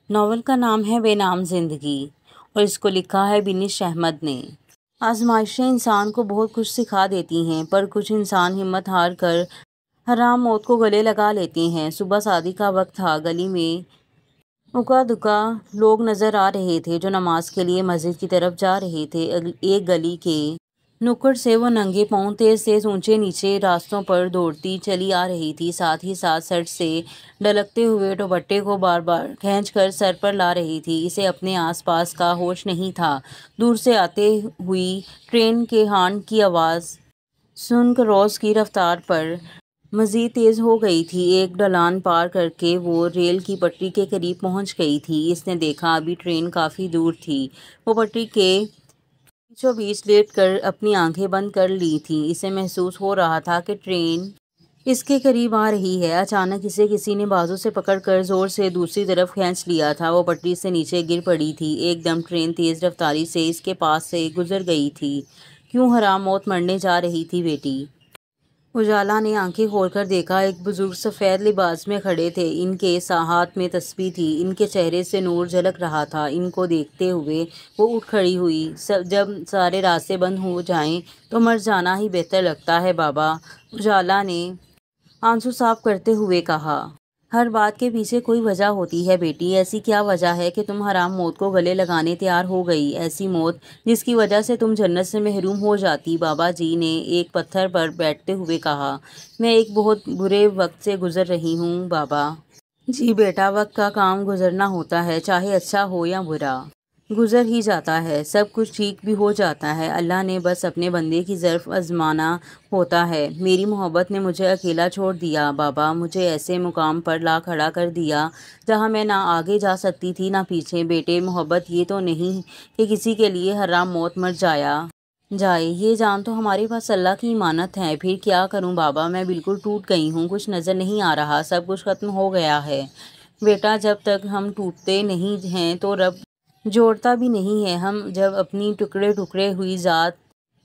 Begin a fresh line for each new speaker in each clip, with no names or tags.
Novel کا نام ہے بے نام زندگی اور اس کو لکھا ہے بنش احمد نے۔ آزمائشیں انسان کو بہت کچھ سکھا دیتی ہیں، پر کچھ انسان ہمت ہار کر حرام موت کو گلے لگا لیتے ہیں۔ صبح شادی کا وقت تھا، گلی میں اکا دکا لوگ نظر آ رہے تھے جو نماز کے لیے مسجد کی طرف جا رہے تھے۔ ایک گلی کے نکڑ سے وہ ننگے پاؤں تیز تیز اونچے نیچے راستوں پر دوڑتی چلی آ رہی تھی، ساتھ ہی ساتھ سر سے ڈھلکتے ہوئے دوپٹے کو بار بار کھینچ کر سر پر لا رہی تھی۔ اسے اپنے آس پاس کا ہوش نہیں تھا۔ دور سے آتے ہوئی ٹرین کے ہارن کی آواز سن کر روز کی رفتار پر مزید تیز ہو گئی تھی۔ ایک ڈھلان پار کر کے وہ ریل کی پٹری کے قریب پہنچ گئی تھی۔ اس نے دیکھا ابھی ٹرین کافی دور تھی۔ وہ پٹری کے بیچوں بیچ لیٹ کر اپنی آنکھیں بند کر لی تھی۔ اسے محسوس ہو رہا تھا کہ ٹرین اس کے قریب آ رہی ہے۔ اچانک اسے کسی نے بازو سے پکڑ کر زور سے دوسری طرف کھینچ لیا تھا۔ وہ پٹری سے نیچے گر پڑی تھی۔ ایک دم ٹرین تیز رفتاری سے اس کے پاس سے گزر گئی تھی۔ کیوں حرام موت مرنے جا رہی تھی بیٹی؟ اجالا نے آنکھیں کھول کر دیکھا۔ ایک بزرگ سفید لباس میں کھڑے تھے۔ ان کے ہاتھ میں تسبیح تھی۔ ان کے چہرے سے نور جھلک رہا تھا۔ ان کو دیکھتے ہوئے وہ اٹھ کھڑی ہوئی۔ جب سارے راستے بند ہو جائیں تو مر جانا ہی بہتر لگتا ہے بابا، اجالا نے آنسو صاف کرتے ہوئے کہا۔ ہر بات کے پیچھے کوئی وجہ ہوتی ہے بیٹی۔ ایسی کیا وجہ ہے کہ تم حرام موت کو گلے لگانے تیار ہو گئی؟ ایسی موت جس کی وجہ سے تم جنت سے محروم ہو جاتی۔ بابا جی نے ایک پتھر پر بیٹھتے ہوئے کہا۔ میں ایک بہت برے وقت سے گزر رہی ہوں بابا جی۔ بیٹا، وقت کا کام گزرنا ہوتا ہے، چاہے اچھا ہو یا برا، گزر ہی جاتا ہے۔ سب کچھ ٹھیک بھی ہو جاتا ہے۔ اللہ نے بس اپنے بندے کی ظرف آزمانا ہوتا ہے۔ میری محبت نے مجھے اکیلا چھوڑ دیا بابا، مجھے ایسے مقام پر لا کھڑا کر دیا جہاں میں نہ آگے جا سکتی تھی نہ پیچھے۔ بیٹے، محبت یہ تو نہیں کہ کسی کے لیے حرام موت مر جائے۔ یہ جان تو ہمارے پاس اللہ کی امانت ہے۔ پھر کیا کروں بابا؟ میں بالکل ٹوٹ گئی ہوں، کچھ نظر نہیں آ رہا، سب کچھ ختم ہو گیا ہے۔ بیٹا، جب تک ہم ٹوٹتے نہیں ہیں تو رب جوڑتا بھی نہیں ہے۔ ہم جب اپنی ٹکڑے ٹکڑے ہوئی ذات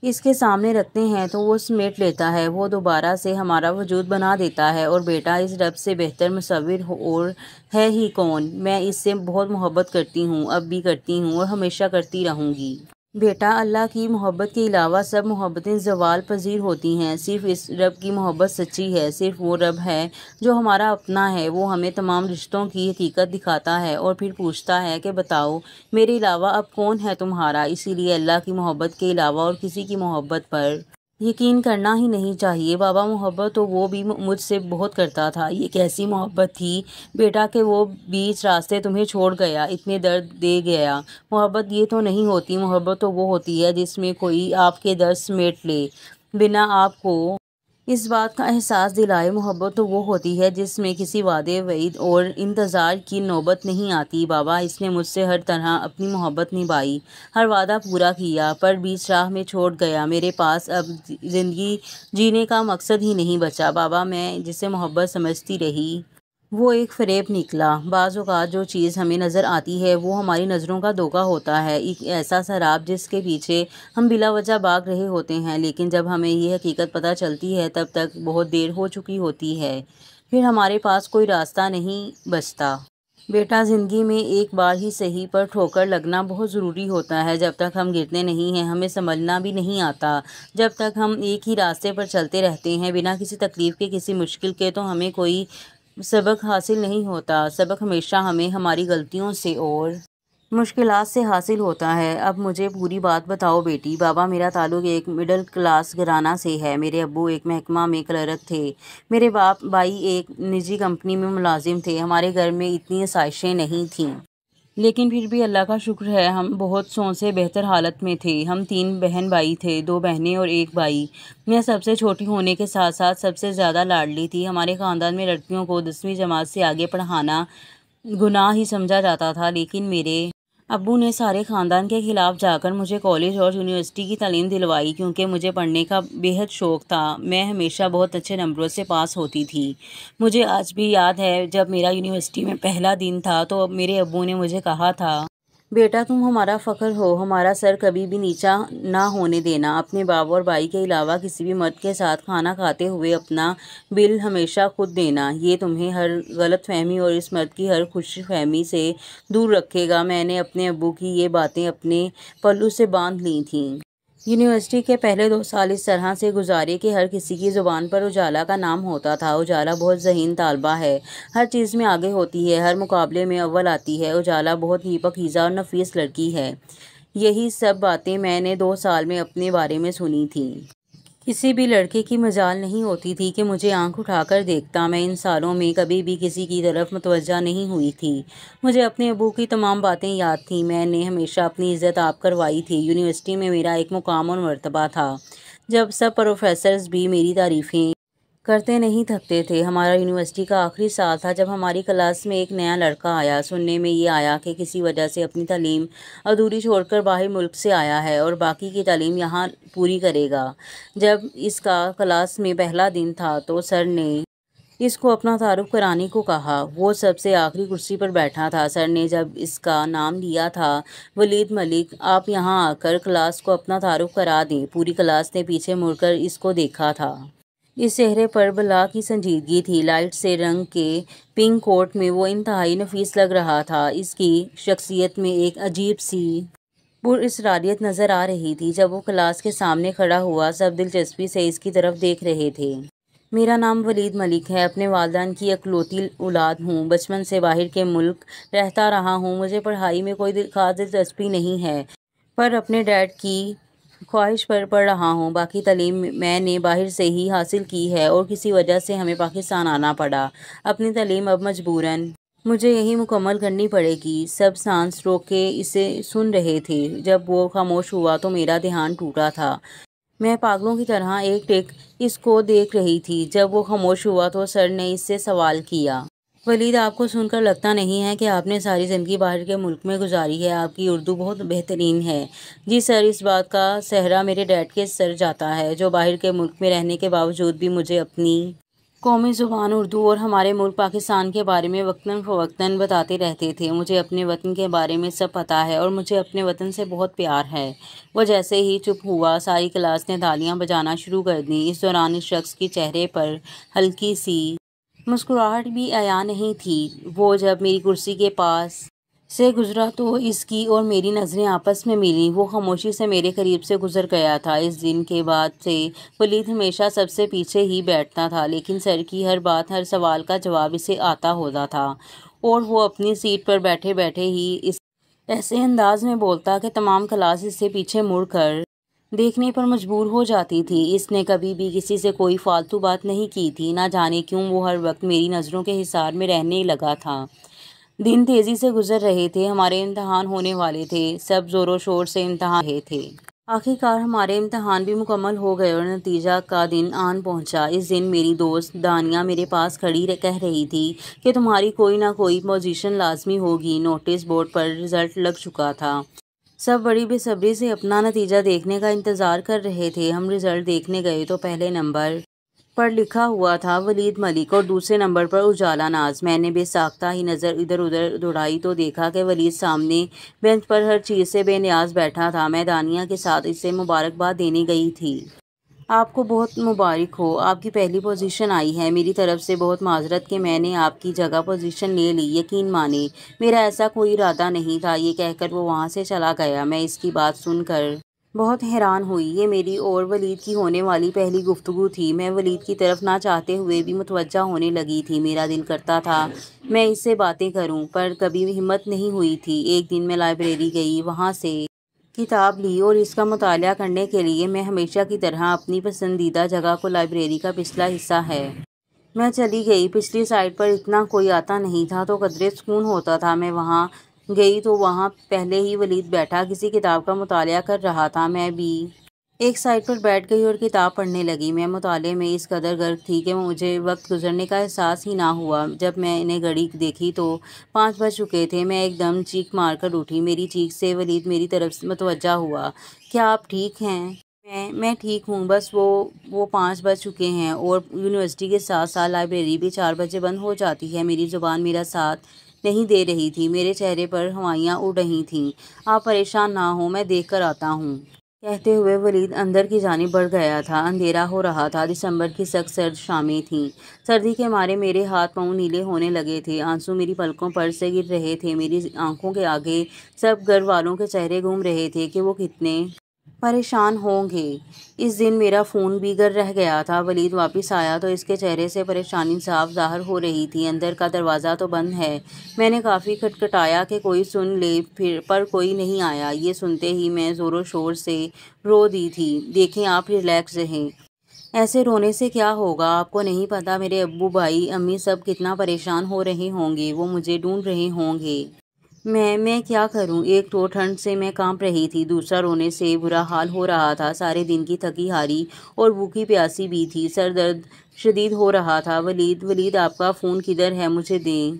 اس کے سامنے رکھتے ہیں تو وہ سمیٹ لیتا ہے، وہ دوبارہ سے ہمارا وجود بنا دیتا ہے۔ اور بیٹا، اس رب سے بہتر مصور اور ہے ہی کون؟ میں اس سے بہت محبت کرتی ہوں، اب بھی کرتی ہوں اور ہمیشہ کرتی رہوں گی۔ بیٹا، اللہ کی محبت کے علاوہ سب محبتیں زوال پذیر ہوتی ہیں، صرف اس رب کی محبت سچی ہے۔ صرف وہ رب ہے جو ہمارا اپنا ہے۔ وہ ہمیں تمام رشتوں کی حقیقت دکھاتا ہے اور پھر پوچھتا ہے کہ بتاؤ میرے علاوہ اب کون ہے تمہارا؟ اسی لیے اللہ کی محبت کے علاوہ اور کسی کی محبت پر یقین کرنا ہی نہیں چاہیے بابا۔ محبت تو وہ بھی مجھ سے بہت کرتا تھا۔ یہ کیسی محبت تھی بیٹا کہ وہ بیچ راستے تمہیں چھوڑ گیا، اتنے درد دے گیا؟ محبت یہ تو نہیں ہوتی۔ محبت تو وہ ہوتی ہے جس میں کوئی آپ کے درد سمیٹ لے، بنا آپ کو اس بات کا احساس دلائے۔ محبت تو وہ ہوتی ہے جس میں کسی وعدے، وعید اور انتظار کی نوبت نہیں آتی بابا۔ اس نے مجھ سے ہر طرح اپنی محبت نبھائی، ہر وعدہ پورا کیا، پر بیچ راہ میں چھوڑ گیا۔ میرے پاس اب زندگی جینے کا مقصد ہی نہیں بچا بابا۔ میں جسے محبت سمجھتی رہی وہ ایک فریب نکلا۔ بعض اوقات جو چیز ہمیں نظر آتی ہے وہ ہماری نظروں کا دھوکہ ہوتا ہے، ایک ایسا سراب جس کے پیچھے ہم بلا وجہ بھاگ رہے ہوتے ہیں، لیکن جب ہمیں یہ حقیقت پتہ چلتی ہے تب تک بہت دیر ہو چکی ہوتی ہے، پھر ہمارے پاس کوئی راستہ نہیں بچتا۔ بیٹا، زندگی میں ایک بار ہی صحیح پر ٹھوکر لگنا بہت ضروری ہوتا ہے۔ جب تک ہم گرتے نہیں ہیں ہمیں سنبھلنا بھی نہیں آتا۔ جب تک ہم ایک ہی راستے پر چلتے رہتے ہیں بنا کسی تکلیف کے، کسی مشکل کے، تو ہمیں کوئی سبق حاصل نہیں ہوتا۔ سبق ہمیشہ ہمیں ہماری غلطیوں سے اور مشکلات سے حاصل ہوتا ہے۔ اب مجھے پوری بات بتاؤ بیٹی۔ بابا، میرا تعلق ایک مڈل کلاس گھرانہ سے ہے۔ میرے ابو ایک محکمہ میں کلرک تھے، میرے بھائی ایک نجی کمپنی میں ملازم تھے۔ ہمارے گھر میں اتنی آسائشیں نہیں تھیں، لیکن پھر بھی اللہ کا شکر ہے ہم بہت سوں سے بہتر حالت میں تھے۔ ہم 3 بہن بھائی تھے، 2 بہنیں اور 1 بھائی۔ میں سب سے چھوٹی ہونے کے ساتھ ساتھ سب سے زیادہ لاڈلی تھی۔ ہمارے خاندان میں لڑکیوں کو 10ویں جماعت سے آگے پڑھانا گناہ ہی سمجھا جاتا تھا، لیکن میرے ابو نے سارے خاندان کے خلاف جا کر مجھے کالج اور یونیورسٹی کی تعلیم دلوائی، کیونکہ مجھے پڑھنے کا بے حد شوق تھا۔ میں ہمیشہ بہت اچھے نمبروں سے پاس ہوتی تھی۔ مجھے آج بھی یاد ہے جب میرا یونیورسٹی میں پہلا دن تھا تو میرے ابو نے مجھے کہا تھا بیٹا تم ہمارا فخر ہو، ہمارا سر کبھی بھی نیچا نہ ہونے دینا۔ اپنے باپ اور بھائی کے علاوہ کسی بھی مرد کے ساتھ کھانا کھاتے ہوئے اپنا بل ہمیشہ خود دینا، یہ تمہیں ہر غلط فہمی اور اس مرد کی ہر خوش فہمی سے دور رکھے گا۔ میں نے اپنے ابو کی یہ باتیں اپنے پلو سے باندھ لی تھیں۔ یونیورسٹی کے پہلے 2 سال اس طرح سے گزارے کہ ہر کسی کی زبان پر اجالا کا نام ہوتا تھا۔ اجالا بہت ذہین طالبہ ہے، ہر چیز میں آگے ہوتی ہے، ہر مقابلے میں اول آتی ہے۔ اجالا بہت ہی پاکیزہ اور نفیس لڑکی ہے۔ یہی سب باتیں میں نے 2 سال میں اپنے بارے میں سنی تھیں۔ کسی بھی لڑکے کی مجال نہیں ہوتی تھی کہ مجھے آنکھ اٹھا کر دیکھتا۔ میں ان سالوں میں کبھی بھی کسی کی طرف متوجہ نہیں ہوئی تھی۔ مجھے اپنے ابو کی تمام باتیں یاد تھیں۔ میں نے ہمیشہ اپنی عزت آپ کروائی تھی۔ یونیورسٹی میں میرا ایک مقام اور مرتبہ تھا، جب سب پروفیسرز بھی میری تعریفیں کرتے نہیں تھکتے تھے۔ ہمارا یونیورسٹی کا آخری سال تھا جب ہماری کلاس میں ایک نیا لڑکا آیا۔ سننے میں یہ آیا کہ کسی وجہ سے اپنی تعلیم ادھوری چھوڑ کر باہر ملک سے آیا ہے اور باقی کی تعلیم یہاں پوری کرے گا۔ جب اس کا کلاس میں پہلا دن تھا تو سر نے اس کو اپنا تعارف کرانے کو کہا۔ وہ سب سے آخری کرسی پر بیٹھا تھا۔ سر نے جب اس کا نام لیا تھا، ولید ملک، آپ یہاں آ کر کلاس کو اپنا تعارف کرا دیں۔ پوری کلاس نے پیچھے مڑ کر اس کو دیکھا تھا۔ اس چہرے پر بلا کی سنجیدگی تھی۔ لائٹ سے رنگ کے پنک کوٹ میں وہ انتہائی نفیس لگ رہا تھا۔ اس کی شخصیت میں ایک عجیب سی پراسراریت نظر آ رہی تھی۔ جب وہ کلاس کے سامنے کھڑا ہوا، سب دلچسپی سے اس کی طرف دیکھ رہے تھے۔ میرا نام ولید ملک ہے، اپنے والدین کی اکلوتی اولاد ہوں، بچپن سے باہر کے ملک رہتا رہا ہوں۔ مجھے پڑھائی میں کوئی خاص دلچسپی نہیں ہے، پر اپنے ڈیڈ کی خواہش پر پڑھ رہا ہوں۔ باقی تعلیم میں نے باہر سے ہی حاصل کی ہے اور کسی وجہ سے ہمیں پاکستان آنا پڑا۔ اپنی تعلیم اب مجبوراً مجھے یہی مکمل کرنی پڑے گی۔ سب سانس روک کے اسے سن رہے تھے۔ جب وہ خاموش ہوا تو میرا دھیان ٹوٹا تھا۔ میں پاگلوں کی طرح ایک ٹک اس کو دیکھ رہی تھی۔ جب وہ خاموش ہوا تو سر نے اس سے سوال کیا، ولید، آپ کو سن کر لگتا نہیں ہے کہ آپ نے ساری زندگی باہر کے ملک میں گزاری ہے؟ آپ کی اردو بہت بہترین ہے۔ جی سر، اس بات کا سہرا میرے ڈیڈ کے سر جاتا ہے، جو باہر کے ملک میں رہنے کے باوجود بھی مجھے اپنی قومی زبان اردو اور ہمارے ملک پاکستان کے بارے میں وقتاً فوقتاً بتاتے رہتے تھے۔ مجھے اپنے وطن کے بارے میں سب پتہ ہے اور مجھے اپنے وطن سے بہت پیار ہے۔ وہ جیسے ہی چپ ہوا، ساری کلاس نے تالیاں بجانا شروع کر دیں۔ اس دوران اس شخص کے چہرے پر ہلکی سی مسکراہٹ بھی عیاں نہیں تھی۔ وہ جب میری کرسی کے پاس سے گزرا تو اس کی اور میری نظریں آپس میں ملیں۔ وہ خاموشی سے میرے قریب سے گزر گیا تھا۔ اس دن کے بعد سے ولید ہمیشہ سب سے پیچھے ہی بیٹھتا تھا، لیکن سر کی ہر بات، ہر سوال کا جواب اسے آتا ہوتا تھا اور وہ اپنی سیٹ پر بیٹھے بیٹھے ہی اس ایسے انداز میں بولتا کہ تمام کلاس اس سے پیچھے مڑ کر دیکھنے پر مجبور ہو جاتی تھی۔ اس نے کبھی بھی کسی سے کوئی فالتو بات نہیں کی تھی۔ نہ جانے کیوں وہ ہر وقت میری نظروں کے حصار میں رہنے لگا تھا۔ دن تیزی سے گزر رہے تھے، ہمارے امتحان ہونے والے تھے، سب زور و شور سے امتحان رہے تھے۔ آخر کار ہمارے امتحان بھی مکمل ہو گئے اور نتیجہ کا دن آن پہنچا۔ اس دن میری دوست دانیہ میرے پاس کھڑی کہہ رہی تھی کہ تمہاری کوئی نہ کوئی پوزیشن لازمی ہوگی۔ نوٹس بورڈ پر رزلٹ لگ چکا تھا۔ سب بڑی بے صبری سے اپنا نتیجہ دیکھنے کا انتظار کر رہے تھے۔ ہم رزلٹ دیکھنے گئے تو پہلے نمبر پر لکھا ہوا تھا ولید ملک اور دوسرے نمبر پر اجالا ناز۔ میں نے بے ساختہ ہی نظر ادھر ادھر دوڑائی تو دیکھا کہ ولید سامنے بینچ پر ہر چیز سے بے نیاز بیٹھا تھا۔ میں دانیہ کے ساتھ اسے مبارکباد دینے گئی تھی۔ آپ کو بہت مبارک ہو، آپ کی پہلی پوزیشن آئی ہے۔ میری طرف سے بہت معذرت کہ میں نے آپ کی جگہ پوزیشن لے لی۔ یقین مانیں میرا ایسا کوئی ارادہ نہیں تھا۔ یہ کہہ کر وہ وہاں سے چلا گیا۔ میں اس کی بات سن کر بہت حیران ہوئی۔ یہ میری اور ولید کی ہونے والی پہلی گفتگو تھی۔ میں ولید کی طرف نہ چاہتے ہوئے بھی متوجہ ہونے لگی تھی۔ میرا دل کرتا تھا میں اس سے باتیں کروں، پر کبھی ہمت نہیں ہوئی تھی۔ ایک دن میں لائبریری گئی، وہاں سے کتاب لی اور اس کا مطالعہ کرنے کے لیے میں ہمیشہ کی طرح اپنی پسندیدہ جگہ کو لائبریری کا پچھلا حصہ ہے میں چلی گئی۔ پچھلی سائڈ پر اتنا کوئی آتا نہیں تھا تو قدرے سکون ہوتا تھا۔ میں وہاں گئی تو وہاں پہلے ہی ولید بیٹھا کسی کتاب کا مطالعہ کر رہا تھا۔ میں بھی ایک سائڈ پر بیٹھ گئی اور کتاب پڑھنے لگی۔ میں مطالعے میں اس قدر غرق تھی کہ مجھے وقت گزرنے کا احساس ہی نہ ہوا۔ جب میں نے گھڑی دیکھی تو 5 بج چکے تھے۔ میں ایک دم چیخ مار کر اٹھی۔ میری چیخ سے ولید میری طرف متوجہ ہوا۔ کیا آپ ٹھیک ہیں؟ میں ٹھیک ہوں، بس وہ 5 بج چکے ہیں اور یونیورسٹی کے ساتھ ساتھ لائبریری بھی 4 بجے بند ہو جاتی ہے۔ میری زبان میرا ساتھ نہیں دے رہی تھی، میرے چہرے پر ہوائیاں اڑ رہی تھیں۔ آپ پریشان نہ ہوں، میں دیکھ کر آتا ہوں، کہتے ہوئے ولید اندر کی جانب بڑھ گیا تھا۔ اندھیرا ہو رہا تھا، دسمبر کی سخت سرد شامیں تھیں۔ سردی کے مارے میرے ہاتھ پاؤں نیلے ہونے لگے تھے، آنسو میری پلکوں پر سے گر رہے تھے۔ میری آنکھوں کے آگے سب گھر والوں کے چہرے گھوم رہے تھے کہ وہ کتنے پریشان ہوں گے۔ اس دن میرا فون بھی گھر رہ گیا تھا۔ ولید واپس آیا تو اس کے چہرے سے پریشانی صاف ظاہر ہو رہی تھی۔ اندر کا دروازہ تو بند ہے، میں نے کافی کھٹکھٹایا کہ کوئی سن لے، پر کوئی نہیں آیا۔ یہ سنتے ہی میں زور و شور سے رو دی تھی۔ دیکھیں، آپ ریلیکس رہیں، ایسے رونے سے کیا ہوگا؟ آپ کو نہیں پتا میرے ابو، بھائی، امی سب کتنا پریشان ہو رہے ہوں گے، وہ مجھے ڈھونڈ رہے ہوں گے۔ میں کیا کروں؟ ایک تو ٹھنڈ سے میں کانپ رہی تھی، دوسرا رونے سے برا حال ہو رہا تھا۔ سارے دن کی تھکی ہاری اور بھوکی پیاسی بھی تھی، سر درد شدید ہو رہا تھا۔ ولید آپ کا فون کدھر ہے؟ مجھے دیں،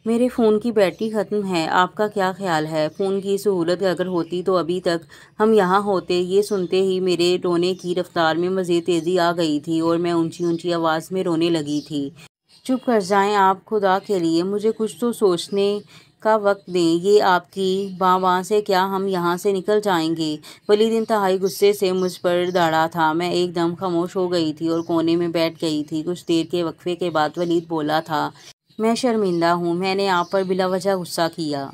میرے فون کی بیٹری ختم ہے۔ آپ کا کیا خیال ہے؟ فون کی سہولت اگر ہوتی تو ابھی تک ہم یہاں ہوتے۔ یہ سنتے ہی میرے رونے کی رفتار میں مزید تیزی آ گئی تھی اور میں اونچی اونچی آواز میں رونے لگی تھی۔ چپ کر جائیں آپ، خدا کے لیے مجھے کچھ تو سوچنے کا وقت دیں۔ یہ آپ کی باں سے کیا ہم یہاں سے نکل جائیں گے؟ ولید انتہائی غصے سے مجھ پر دھڑا تھا۔ میں ایک دم خاموش ہو گئی تھی اور کونے میں بیٹھ گئی تھی۔ کچھ دیر کے وقفے کے بعد ولید بولا تھا، میں شرمندہ ہوں، میں نے آپ پر بلا وجہ غصہ کیا۔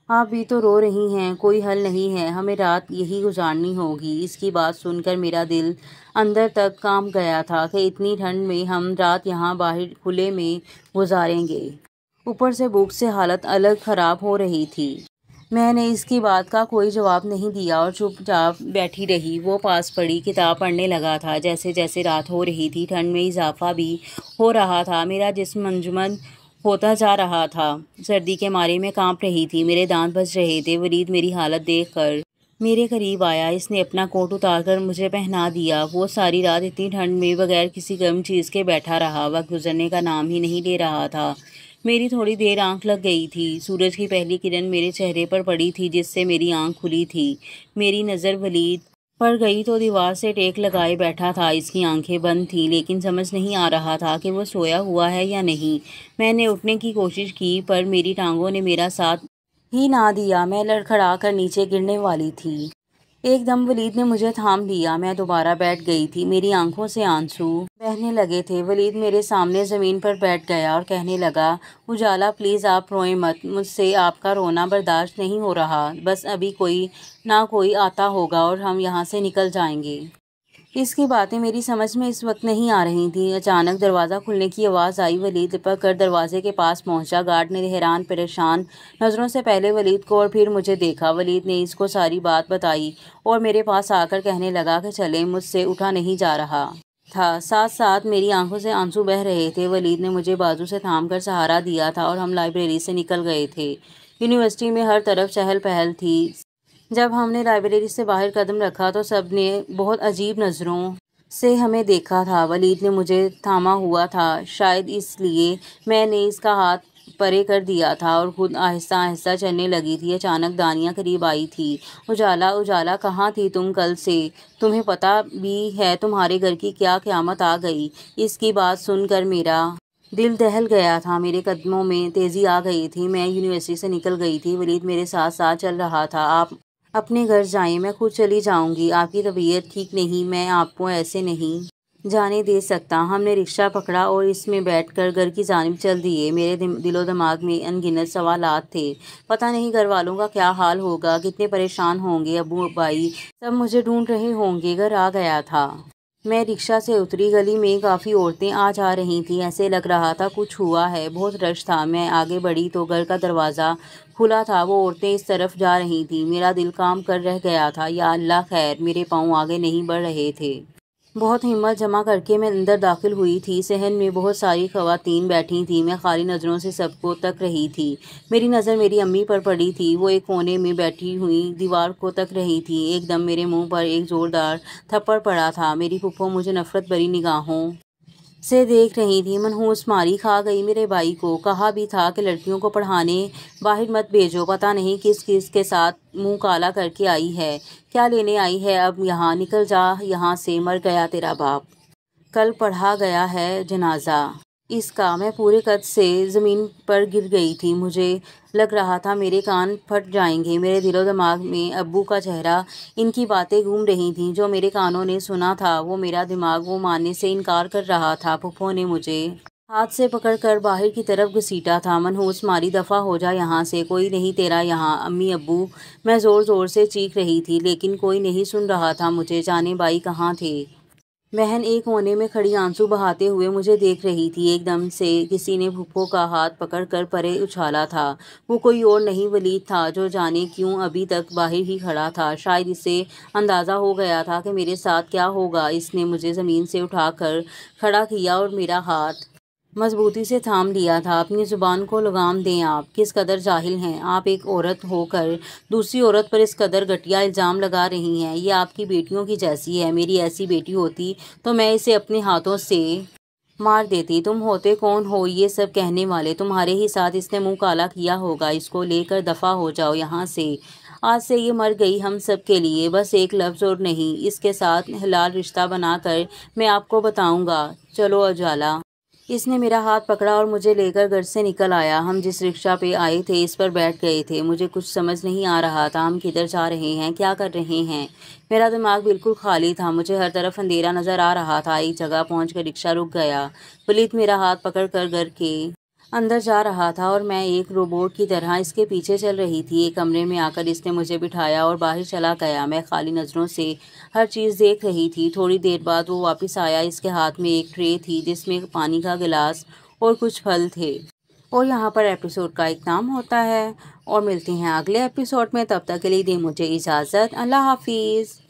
آپ بھی تو رو رہی ہیں، کوئی حل نہیں ہے، ہمیں رات یہی گزارنی ہوگی۔ اس کی بات سن کر میرا دل اندر تک کانپ گیا تھا کہ اتنی ٹھنڈ میں ہم رات یہاں باہر کھلے میں گزاریں گے، اوپر سے بھوک سے حالت الگ خراب ہو رہی تھی۔ میں نے اس کی بات کا کوئی جواب نہیں دیا اور چپ چاپ بیٹھی رہی۔ وہ پاس پڑی کتاب پڑھنے لگا تھا۔ جیسے جیسے رات ہو رہی تھی، ٹھنڈ میں اضافہ بھی ہو رہا تھا۔ میرا جسم منجمد ہوتا جا رہا تھا، سردی کے مارے میں کانپ رہی تھی، میرے دانت بج رہے تھے۔ ولید میری حالت دیکھ کر میرے قریب آیا، اس نے اپنا کوٹ اتار کر مجھے پہنا دیا۔ وہ ساری رات اتنی ٹھنڈ میں بغیر کسی گرم چیز کے بیٹھا رہا، وقت گزرنے کا نام ہی نہیں لے رہا تھا۔ میری تھوڑی دیر آنکھ لگ گئی تھی، سورج کی پہلی کرن میرے چہرے پر پڑی تھی جس سے میری آنکھ کھلی تھی۔ میری نظر ولید پر گئی تو دیوار سے ٹیک لگائے بیٹھا تھا، اس کی آنکھیں بند تھیں لیکن سمجھ نہیں آ رہا تھا کہ وہ سویا ہوا ہے یا نہیں۔ میں نے اٹھنے کی کوشش کی پر میری ٹانگوں نے میرا ساتھ ہی نہ دیا، میں لڑکھڑا کر نیچے گرنے والی تھی۔ ایک دم ولید نے مجھے تھام لیا، میں دوبارہ بیٹھ گئی تھی، میری آنکھوں سے آنسو بہنے لگے تھے۔ ولید میرے سامنے زمین پر بیٹھ گیا اور کہنے لگا، اجالا پلیز آپ روئیں مت، مجھ سے آپ کا رونا برداشت نہیں ہو رہا، بس ابھی کوئی نہ کوئی آتا ہوگا اور ہم یہاں سے نکل جائیں گے۔ اس کی باتیں میری سمجھ میں اس وقت نہیں آ رہی تھیں۔ اچانک دروازہ کھلنے کی آواز آئی، ولید لپک کر دروازے کے پاس پہنچا۔ گارڈ نے حیران پریشان نظروں سے پہلے ولید کو اور پھر مجھے دیکھا۔ ولید نے اس کو ساری بات بتائی اور میرے پاس آ کر کہنے لگا کہ چلیں، مجھ سے اٹھا نہیں جا رہا تھا، ساتھ ساتھ میری آنکھوں سے آنسو بہہ رہے تھے۔ ولید نے مجھے بازو سے تھام کر سہارا دیا تھا اور ہم لائبریری سے نکل گئے تھے۔ یونیورسٹی میں ہر طرف چہل پہل تھی۔ جب ہم نے لائبریری سے باہر قدم رکھا تو سب نے بہت عجیب نظروں سے ہمیں دیکھا تھا۔ ولید نے مجھے تھاما ہوا تھا، شاید اس لیے میں نے اس کا ہاتھ پرے کر دیا تھا اور خود آہستہ آہستہ چلنے لگی تھی۔ اچانک دانیہ قریب آئی تھی۔ اجالا کہاں تھی تم کل سے؟ تمہیں پتہ بھی ہے تمہارے گھر کی کیا قیامت آ گئی؟ اس کی بات سن کر میرا دل دہل گیا تھا، میرے قدموں میں تیزی آ گئی تھی، میں یونیورسٹی سے نکل گئی تھی۔ ولید میرے ساتھ ساتھ چل رہا تھا۔ آپ اپنے گھر جائیں، میں خود چلی جاؤں گی، آپ کی طبیعت ٹھیک نہیں، میں آپ کو ایسے نہیں جانے دے سکتا۔ ہم نے رکشہ پکڑا اور اس میں بیٹھ کر گھر کی جانب چل دیے۔ میرے دل و دماغ میں ان گنت سوالات تھے، پتہ نہیں گھر والوں کا کیا حال ہوگا، کتنے پریشان ہوں گے، ابو بھائی سب مجھے ڈھونڈ رہے ہوں گے۔ گھر آ گیا تھا، میں رکشہ سے اتری، گلی میں کافی عورتیں آ جا رہی تھیں، ایسے لگ رہا تھا کچھ ہوا ہے، بہت رش تھا۔ میں آگے بڑھی تو گھر کا دروازہ کھلا تھا، وہ عورتیں اس طرف جا رہی تھیں۔ میرا دل کانپ کر رہ گیا تھا، یا اللہ خیر، میرے پاؤں آگے نہیں بڑھ رہے تھے۔ بہت ہمت جمع کر کے میں اندر داخل ہوئی تھی۔ صحن میں بہت ساری خواتین بیٹھی تھیں، میں خالی نظروں سے سب کو تک رہی تھی۔ میری نظر میری امی پر پڑی تھی، وہ ایک کونے میں بیٹھی ہوئی دیوار کو تک رہی تھی۔ ایک دم میرے منہ پر ایک زوردار تھپڑ پڑا تھا۔ میری پھپھو مجھے نفرت بھری نگاہوں سے دیکھ رہی تھی، منحوس ماری کھا گئی۔ میرے بھائی کو کہا بھی تھا کہ لڑکیوں کو پڑھانے باہر مت بھیجو، پتہ نہیں کس کے ساتھ منہ کالا کر کے آئی ہے، کیا لینے آئی ہے اب یہاں، نکل جا یہاں سے، مر گیا تیرا باپ، کل پڑھا گیا ہے جنازہ۔ اس کا میں پورے قد سے زمین پر گر گئی تھی۔ مجھے لگ رہا تھا میرے کان پھٹ جائیں گے۔ میرے دل و دماغ میں ابو کا چہرہ، ان کی باتیں گھوم رہی تھیں جو میرے کانوں نے سنا تھا۔ وہ میرا دماغ وہ ماننے سے انکار کر رہا تھا۔ پھپھو نے مجھے ہاتھ سے پکڑ کر باہر کی طرف گھسیٹا تھا۔ منحوس ماری، دفعہ ہو جا یہاں سے، کوئی نہیں تیرا یہاں۔ امی، ابو، میں زور زور سے چیخ رہی تھی لیکن کوئی نہیں سن رہا تھا مجھے۔ جانے بائی کہاں تھے؟ بہن ایک کونے میں کھڑی آنسو بہاتے ہوئے مجھے دیکھ رہی تھی۔ ایک دم سے کسی نے پھپھو کا ہاتھ پکڑ کر پرے اچھالا تھا۔ وہ کوئی اور نہیں ولید تھا جو جانے کیوں ابھی تک باہر ہی کھڑا تھا۔ شاید اسے اندازہ ہو گیا تھا کہ میرے ساتھ کیا ہوگا۔ اس نے مجھے زمین سے اٹھا کر کھڑا کیا اور میرا ہاتھ مضبوطی سے تھام لیا تھا۔ اپنی زبان کو لگام دیں آپ، کس قدر جاہل ہیں آپ، ایک عورت ہو کر دوسری عورت پر اس قدر گھٹیا الزام لگا رہی ہیں۔ یہ آپ کی بیٹیوں کی جیسی ہے۔ میری ایسی بیٹی ہوتی تو میں اسے اپنے ہاتھوں سے مار دیتی۔ تم ہوتے کون ہو یہ سب کہنے والے؟ تمہارے ہی ساتھ اس نے منہ کالا کیا ہوگا۔ اس کو لے کر دفعہ ہو جاؤ یہاں سے۔ آج سے یہ مر گئی ہم سب کے لیے۔ بس ایک لفظ اور نہیں، اس کے ساتھ حلال رشتہ بنا کر میں آپ کو بتاؤں گا۔ چلو اجالا۔ اس نے میرا ہاتھ پکڑا اور مجھے لے کر گھر سے نکل آیا۔ ہم جس رکشہ پہ آئے تھے اس پر بیٹھ گئے تھے۔ مجھے کچھ سمجھ نہیں آ رہا تھا ہم کدھر جا رہے ہیں، کیا کر رہے ہیں۔ میرا دماغ بالکل خالی تھا۔ مجھے ہر طرف اندھیرا نظر آ رہا تھا۔ ایک جگہ پہنچ کر رکشہ رک گیا۔ ولید میرا ہاتھ پکڑ کر گھر کے اندر جا رہا تھا اور میں ایک روبوٹ کی طرح اس کے پیچھے چل رہی تھی۔ ایک کمرے میں آ کر اس نے مجھے بٹھایا اور باہر چلا گیا۔ میں خالی نظروں سے ہر چیز دیکھ رہی تھی۔ تھوڑی دیر بعد وہ واپس آیا۔ اس کے ہاتھ میں ایک ٹرے تھی جس میں پانی کا گلاس اور کچھ پھل تھے۔ اور یہاں پر ایپیسوڈ کا اختتام ہوتا ہے اور ملتے ہیں اگلے ایپیسوڈ میں۔ تب تک کے لیے دیں مجھے اجازت۔ اللہ حافظ۔